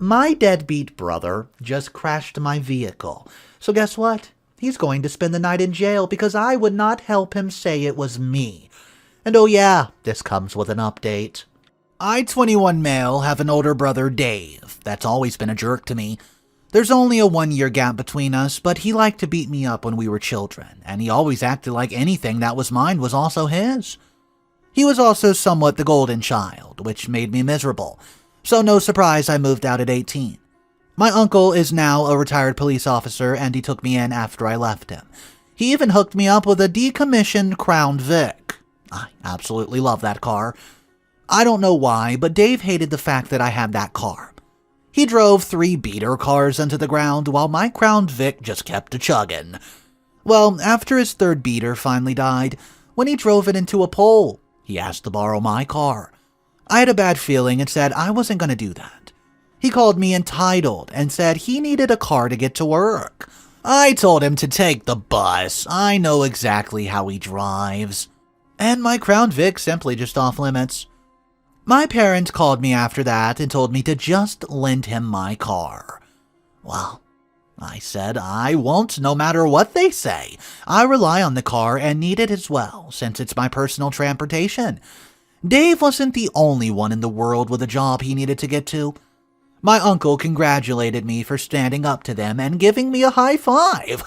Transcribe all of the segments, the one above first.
My deadbeat brother just crashed my vehicle. So guess what? He's going to spend the night in jail because I would not help him say it was me. And oh yeah, this comes with an update. I, 21 male, have an older brother, Dave, that's always been a jerk to me. There's only a 1-year gap between us, but he liked to beat me up when we were children, and he always acted like anything that was mine was also his. He was also somewhat the golden child, which made me miserable, so no surprise I moved out at 18. My uncle is now a retired police officer, and he took me in after I left him. He even hooked me up with a decommissioned Crown Vic. I absolutely love that car. I don't know why, but Dave hated the fact that I had that car. He drove 3 beater cars into the ground while my Crown Vic just kept a-chugging. Well, after his 3rd beater finally died, when he drove it into a pole, he asked to borrow my car. I had a bad feeling and said I wasn't going to do that. He called me entitled and said he needed a car to get to work. I told him to take the bus. I know exactly how he drives. And my Crown Vic simply just off limits. My parents called me after that and told me to just lend him my car. Well, I said I won't no matter what they say. I rely on the car and need it as well, since it's my personal transportation. Dave wasn't the only one in the world with a job he needed to get to. My uncle congratulated me for standing up to them and giving me a high five.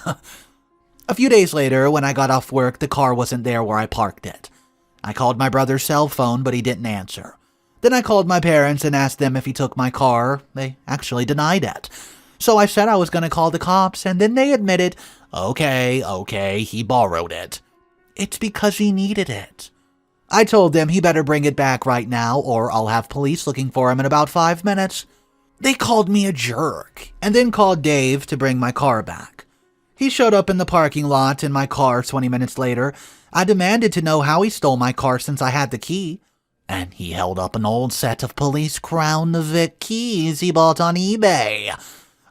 A few days later, when I got off work, the car wasn't there where I parked it. I called my brother's cell phone, but he didn't answer. Then I called my parents and asked them if he took my car. They actually denied it. So I said I was going to call the cops, and then they admitted, okay, he borrowed it. It's because he needed it. I told them he better bring it back right now, or I'll have police looking for him in about 5 minutes. They called me a jerk, and then called Dave to bring my car back. He showed up in the parking lot in my car 20 minutes later. I demanded to know how he stole my car since I had the key. And he held up an old set of police Crown Vic keys he bought on eBay.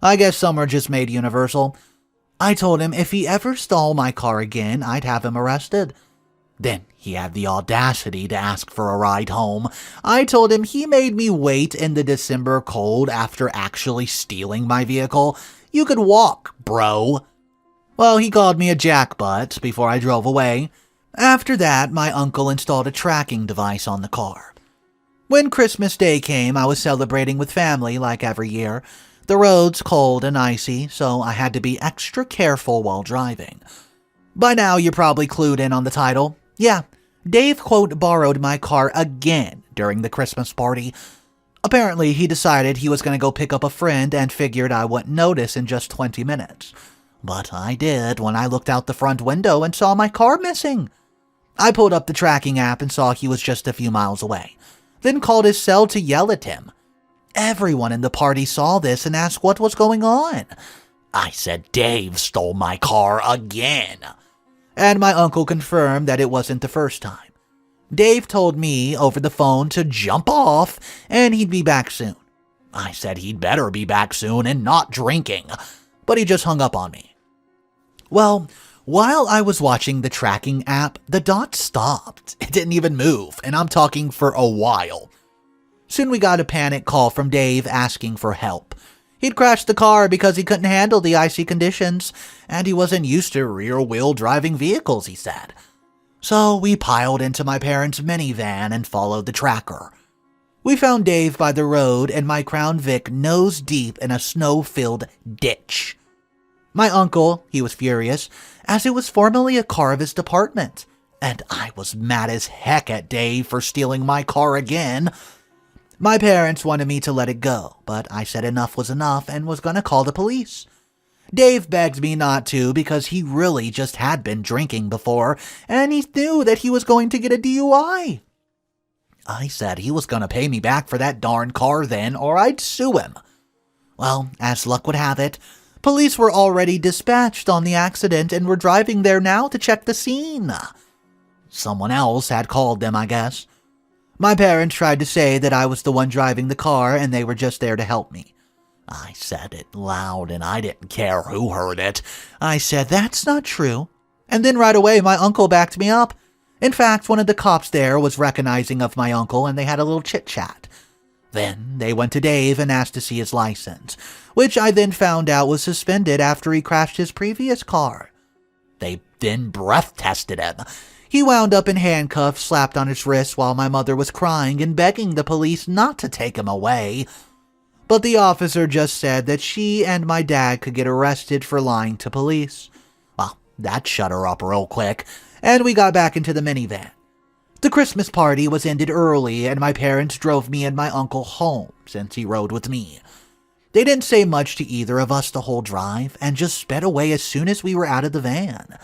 I guess some are just made universal. I told him if he ever stole my car again, I'd have him arrested. Then he had the audacity to ask for a ride home. I told him he made me wait in the December cold after actually stealing my vehicle. You could walk, bro. Well, he called me a jackbutt before I drove away. After that, my uncle installed a tracking device on the car. When Christmas Day came, I was celebrating with family like every year. The road's cold and icy, so I had to be extra careful while driving. By now, you're probably clued in on the title. Yeah, Dave, quote, borrowed my car again during the Christmas party. Apparently, he decided he was going to go pick up a friend and figured I wouldn't notice in just 20 minutes. But I did when I looked out the front window and saw my car missing. I pulled up the tracking app and saw he was just a few miles away, then called his cell to yell at him. Everyone in the party saw this and asked what was going on. I said Dave stole my car again. And my uncle confirmed that it wasn't the first time. Dave told me over the phone to jump off and he'd be back soon. I said he'd better be back soon and not drinking, but he just hung up on me. Well, while I was watching the tracking app, the dot stopped. It didn't even move, and I'm talking for a while. Soon we got a panic call from Dave asking for help. He'd crashed the car because he couldn't handle the icy conditions, and he wasn't used to rear-wheel driving vehicles, he said. So we piled into my parents' minivan and followed the tracker. We found Dave by the road and my Crown Vic nose deep in a snow-filled ditch. My uncle, he was furious, as it was formerly a car of his department, and I was mad as heck at Dave for stealing my car again. My parents wanted me to let it go, but I said enough was enough and was going to call the police. Dave begged me not to because he really just had been drinking before, and he knew that he was going to get a DUI. I said he was going to pay me back for that darn car then, or I'd sue him. Well, as luck would have it, police were already dispatched on the accident and were driving there now to check the scene. Someone else had called them, I guess. My parents tried to say that I was the one driving the car and they were just there to help me. I said it loud and I didn't care who heard it. I said, that's not true. And then right away my uncle backed me up. In fact, one of the cops there was recognizing of my uncle and they had a little chit-chat. Then they went to Dave and asked to see his license, which I then found out was suspended after he crashed his previous car. They then breath tested him. He wound up in handcuffs slapped on his wrists while my mother was crying and begging the police not to take him away. But the officer just said that she and my dad could get arrested for lying to police. Well, that shut her up real quick, and we got back into the minivan. The Christmas party was ended early, and my parents drove me and my uncle home since he rode with me. They didn't say much to either of us the whole drive, and just sped away as soon as we were out of the van.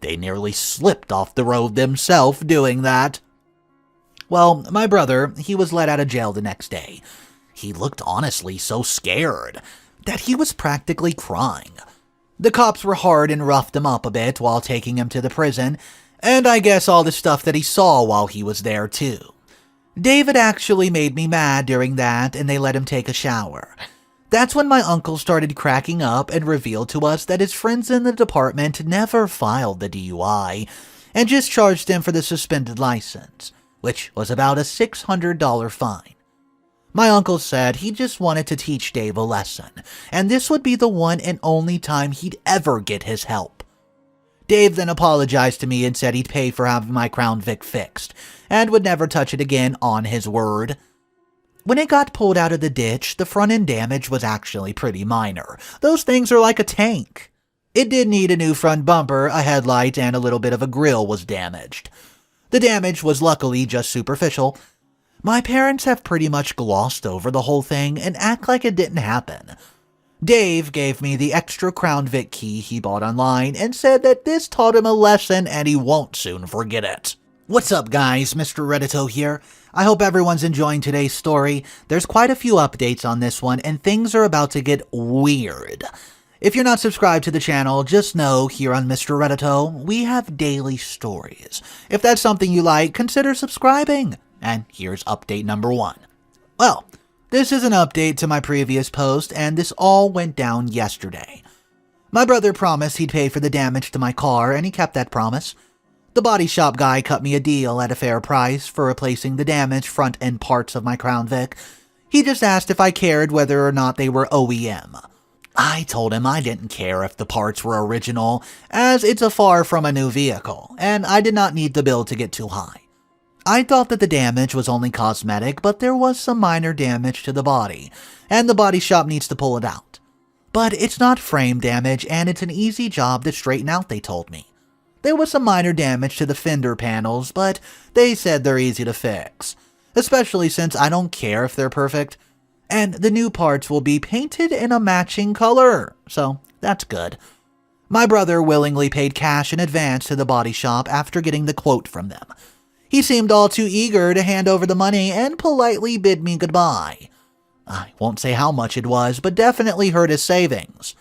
They nearly slipped off the road themselves doing that. Well, my brother, he was let out of jail the next day. He looked honestly so scared that he was practically crying. The cops were hard and roughed him up a bit while taking him to the prison, and I guess all the stuff that he saw while he was there too. David actually made me mad during that, and they let him take a shower. That's when my uncle started cracking up and revealed to us that his friends in the department never filed the DUI and just charged him for the suspended license, which was about a $600 fine. My uncle said he just wanted to teach Dave a lesson, and this would be the one and only time he'd ever get his help. Dave then apologized to me and said he'd pay for having my Crown Vic fixed, and would never touch it again on his word. When it got pulled out of the ditch, the front-end damage was actually pretty minor. Those things are like a tank. It did need a new front bumper, a headlight, and a little bit of a grille was damaged. The damage was luckily just superficial. My parents have pretty much glossed over the whole thing and act like it didn't happen. Dave gave me the extra Crown Vic key he bought online and said that this taught him a lesson and he won't soon forget it. What's up, guys? Mr. Reddito here. I hope everyone's enjoying today's story. There's quite a few updates on this one, and things are about to get weird. If you're not subscribed to the channel, just know here on Mr. Reddito, we have daily stories. If that's something you like, consider subscribing. And here's update number 1. Well, this is an update to my previous post, and this all went down yesterday. My brother promised he'd pay for the damage to my car, and he kept that promise. The body shop guy cut me a deal at a fair price for replacing the damaged front end parts of my Crown Vic. He just asked if I cared whether or not they were OEM. I told him I didn't care if the parts were original, as it's a far from a new vehicle, and I did not need the bill to get too high. I thought that the damage was only cosmetic, but there was some minor damage to the body, and the body shop needs to pull it out. But it's not frame damage, and it's an easy job to straighten out, they told me. There was some minor damage to the fender panels, but they said they're easy to fix, especially since I don't care if they're perfect. And the new parts will be painted in a matching color, so that's good. My brother willingly paid cash in advance to the body shop after getting the quote from them. He seemed all too eager to hand over the money and politely bid me goodbye. I won't say how much it was, but definitely hurt his savings.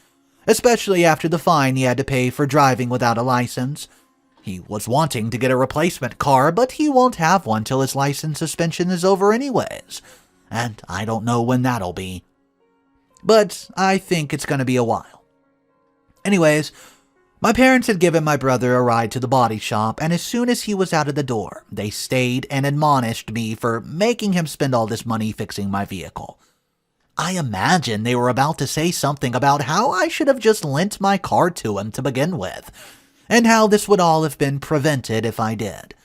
Especially after the fine he had to pay for driving without a license. He was wanting to get a replacement car, but he won't have one till his license suspension is over anyways. And I don't know when that'll be. But I think it's gonna be a while. Anyways, my parents had given my brother a ride to the body shop, and as soon as he was out of the door, they stayed and admonished me for making him spend all this money fixing my vehicle. I imagine they were about to say something about how I should have just lent my car to him to begin with, and how this would all have been prevented if I did.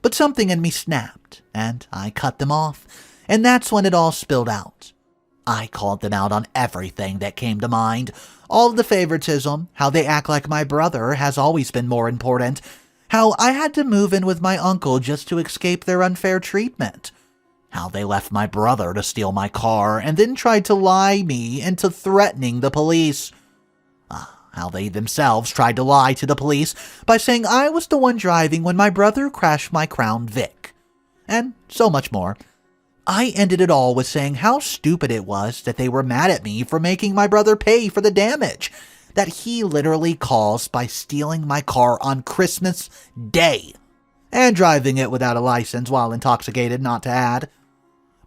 But something in me snapped, and I cut them off, and that's when it all spilled out. I called them out on everything that came to mind, all of the favoritism, how they act like my brother has always been more important, how I had to move in with my uncle just to escape their unfair treatment, how they left my brother to steal my car and then tried to lie me into threatening the police. How they themselves tried to lie to the police by saying I was the one driving when my brother crashed my Crown Vic. And so much more. I ended it all with saying how stupid it was that they were mad at me for making my brother pay for the damage that he literally caused by stealing my car on Christmas Day and driving it without a license while intoxicated, not to add.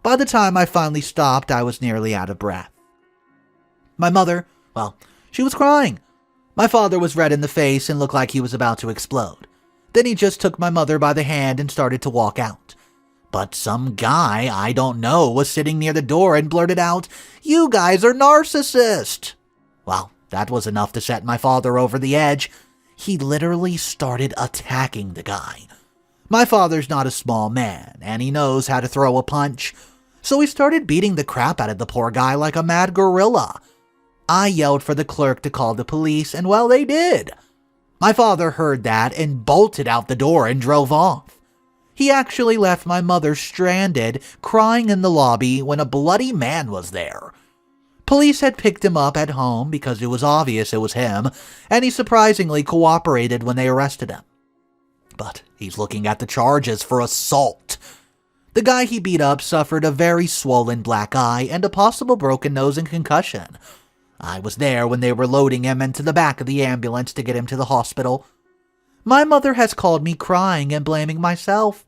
By the time I finally stopped, I was nearly out of breath. My mother, well, she was crying. My father was red in the face and looked like he was about to explode. Then he just took my mother by the hand and started to walk out. But some guy I don't know was sitting near the door and blurted out, "You guys are narcissists!" Well, that was enough to set my father over the edge. He literally started attacking the guy. My father's not a small man, and he knows how to throw a punch, so he started beating the crap out of the poor guy like a mad gorilla. I yelled for the clerk to call the police, and well, they did. My father heard that and bolted out the door and drove off. He actually left my mother stranded, crying in the lobby when a bloody man was there. Police had picked him up at home because it was obvious it was him, and he surprisingly cooperated when they arrested him. But he's looking at the charges for assault. The guy he beat up suffered a very swollen black eye and a possible broken nose and concussion. I was there when they were loading him into the back of the ambulance to get him to the hospital. My mother has called me crying and blaming myself.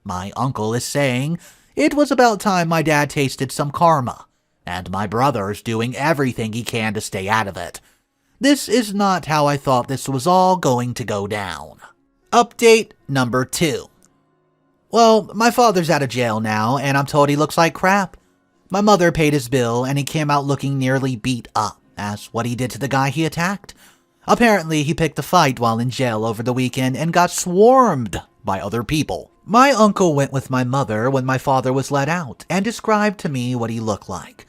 My uncle is saying it was about time my dad tasted some karma, and my brother's doing everything he can to stay out of it. This is not how I thought this was all going to go down. Update number 2. Well, my father's out of jail now, and I'm told he looks like crap. My mother paid his bill, and he came out looking nearly beat up, as what he did to the guy he attacked. Apparently, he picked a fight while in jail over the weekend and got swarmed by other people. My uncle went with my mother when my father was let out and described to me what he looked like.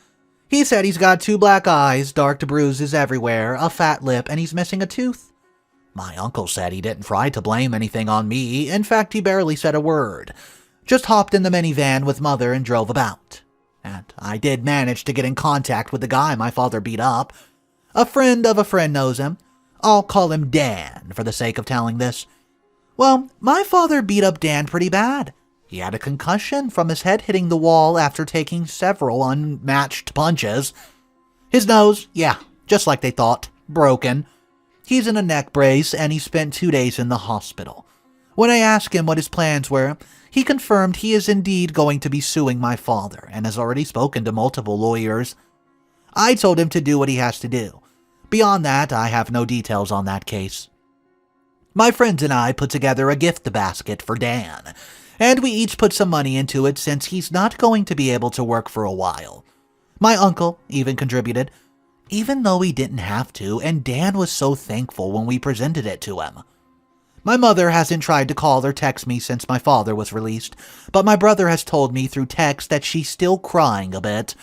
He said he's got 2 black eyes, dark bruises everywhere, a fat lip, and he's missing a tooth. My uncle said he didn't try to blame anything on me. In fact, he barely said a word. Just hopped in the minivan with mother and drove about. And I did manage to get in contact with the guy my father beat up. A friend of a friend knows him. I'll call him Dan for the sake of telling this. Well, my father beat up Dan pretty bad. He had a concussion from his head hitting the wall after taking several unmatched punches. His nose, yeah, just like they thought, broken. He's in a neck brace and he spent 2 days in the hospital. When I asked him what his plans were, he confirmed he is indeed going to be suing my father and has already spoken to multiple lawyers. I told him to do what he has to do. Beyond that, I have no details on that case. My friends and I put together a gift basket for Dan, and we each put some money into it since he's not going to be able to work for a while. My uncle even contributed, even though he didn't have to, and Dan was so thankful when we presented it to him. My mother hasn't tried to call or text me since my father was released, but my brother has told me through text that she's still crying a bit,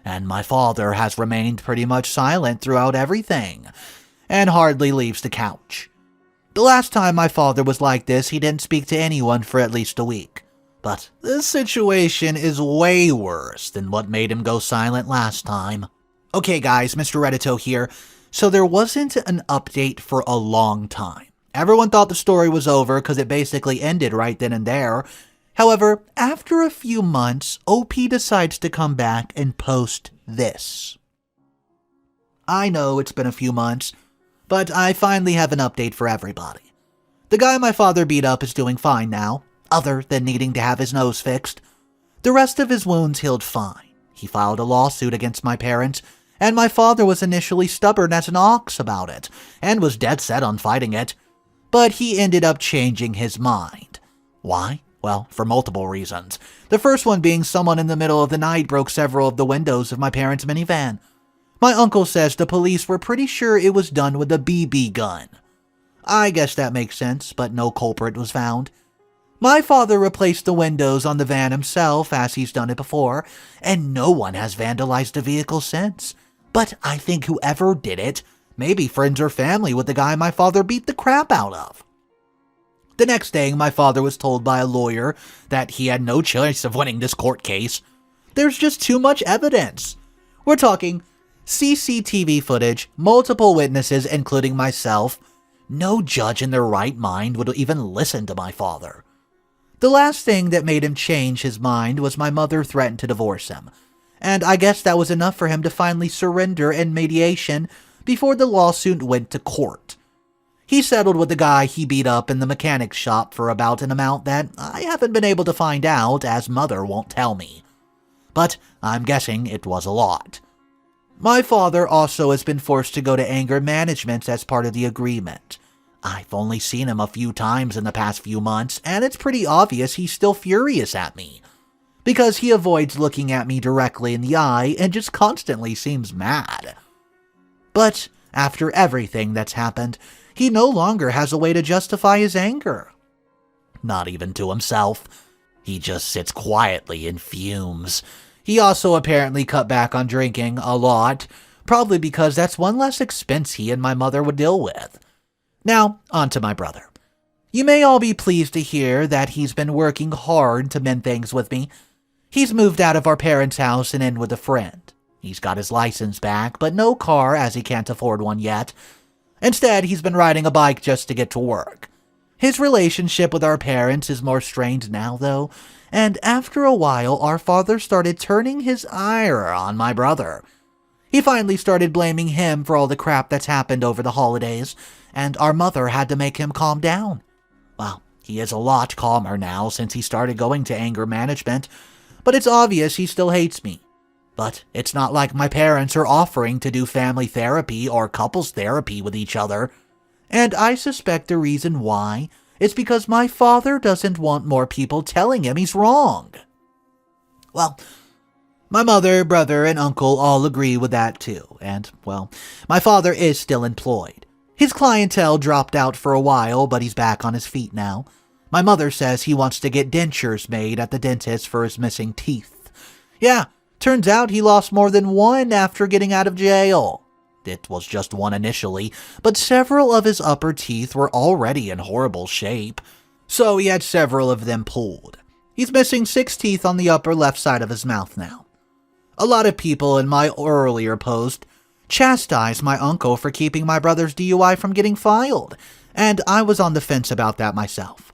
and my father has remained pretty much silent throughout everything, and hardly leaves the couch. The last time my father was like this, he didn't speak to anyone for at least a week. But this situation is way worse than what made him go silent last time. Okay guys, Mr. Reddito here. So there wasn't an update for a long time. Everyone thought the story was over because it basically ended right then and there. However, after a few months, OP decides to come back and post this. I know it's been a few months, but I finally have an update for everybody. The guy my father beat up is doing fine now, other than needing to have his nose fixed. The rest of his wounds healed fine. He filed a lawsuit against my parents, and my father was initially stubborn as an ox about it, and was dead set on fighting it. But he ended up changing his mind. Why? Well, for multiple reasons. The first one being someone in the middle of the night broke several of the windows of my parents' minivan. My uncle says the police were pretty sure it was done with a BB gun. I guess that makes sense, but no culprit was found. My father replaced the windows on the van himself, as he's done it before, and no one has vandalized the vehicle since. But I think whoever did it may be friends or family with the guy my father beat the crap out of. The next day, my father was told by a lawyer that he had no chance of winning this court case. There's just too much evidence. We're talking CCTV footage, multiple witnesses, including myself. No judge in their right mind would even listen to my father. The last thing that made him change his mind was my mother threatened to divorce him, and I guess that was enough for him to finally surrender in mediation before the lawsuit went to court. He settled with the guy he beat up in the mechanic's shop for about an amount that I haven't been able to find out, as mother won't tell me. But I'm guessing it was a lot. My father also has been forced to go to anger management as part of the agreement. I've only seen him a few times in the past few months, and it's pretty obvious he's still furious at me. because he avoids looking at me directly in the eye and just constantly seems mad. But after everything that's happened, he no longer has a way to justify his anger. Not even to himself. He just sits quietly and fumes. He also apparently cut back on drinking a lot, probably because that's one less expense he and my mother would deal with. Now, on to my brother. You may all be pleased to hear that he's been working hard to mend things with me. He's moved out of our parents' house and in with a friend. He's got his license back, but no car as he can't afford one yet. Instead, he's been riding a bike just to get to work. His relationship with our parents is more strained now, though, and after a while, our father started turning his ire on my brother. He finally started blaming him for all the crap that's happened over the holidays, and our mother had to make him calm down. Well, he is a lot calmer now since he started going to anger management, but it's obvious he still hates me. But it's not like my parents are offering to do family therapy or couples therapy with each other. And I suspect the reason why is because my father doesn't want more people telling him he's wrong. Well, my mother, brother, and uncle all agree with that too, and, well, my father is still employed. His clientele dropped out for a while, but he's back on his feet now. My mother says he wants to get dentures made at the dentist for his missing teeth. Yeah, turns out he lost more than one after getting out of jail. It was just one initially, but several of his upper teeth were already in horrible shape, so he had several of them pulled. He's missing 6 teeth on the upper left side of his mouth now. A lot of people in my earlier post chastised my uncle for keeping my brother's DUI from getting filed, and I was on the fence about that myself.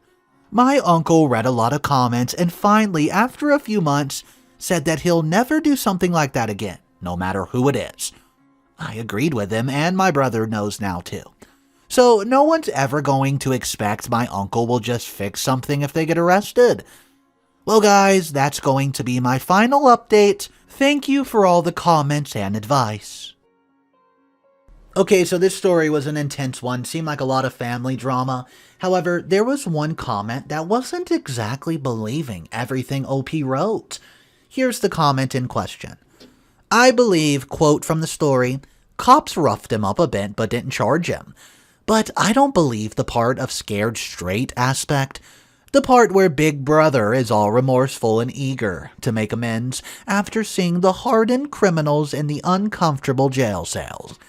My uncle read a lot of comments and finally, after a few months, said that he'll never do something like that again, no matter who it is. I agreed with him, and my brother knows now too. So no one's ever going to expect my uncle will just fix something if they get arrested. Well guys, that's going to be my final update. Thank you for all the comments and advice. Okay, so this story was an intense one, seemed like a lot of family drama. However, there was one comment that wasn't exactly believing everything OP wrote. Here's the comment in question. I believe, quote from the story, cops roughed him up a bit but didn't charge him. But I don't believe the part of scared straight aspect. The part where Big Brother is all remorseful and eager to make amends after seeing the hardened criminals in the uncomfortable jail cells.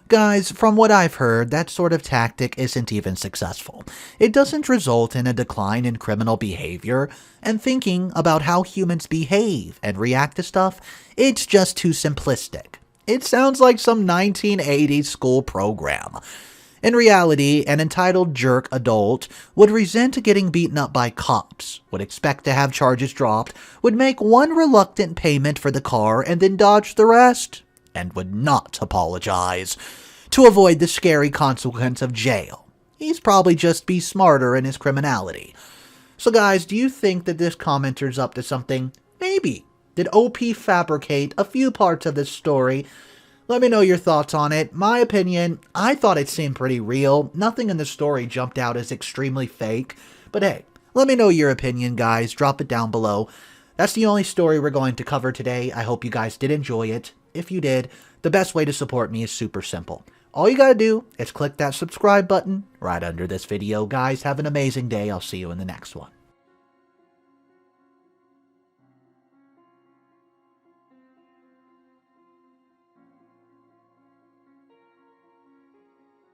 Guys, from what I've heard, that sort of tactic isn't even successful. It doesn't result in a decline in criminal behavior, and thinking about how humans behave and react to stuff, it's just too simplistic. It sounds like some 1980s school program. In reality, an entitled jerk adult would resent getting beaten up by cops, would expect to have charges dropped, would make one reluctant payment for the car and then dodge the rest, and would not apologize to avoid the scary consequence of jail. He's probably just be smarter in his criminality. So guys, do you think that this commenter's up to something? Maybe. Did OP fabricate a few parts of this story? Let me know your thoughts on it. My opinion, I thought it seemed pretty real. Nothing in the story jumped out as extremely fake. But hey, let me know your opinion, guys. Drop it down below. That's the only story we're going to cover today. I hope you guys did enjoy it. If you did, the best way to support me is super simple. All you gotta do is click that subscribe button right under this video. Guys, have an amazing day. I'll see you in the next one.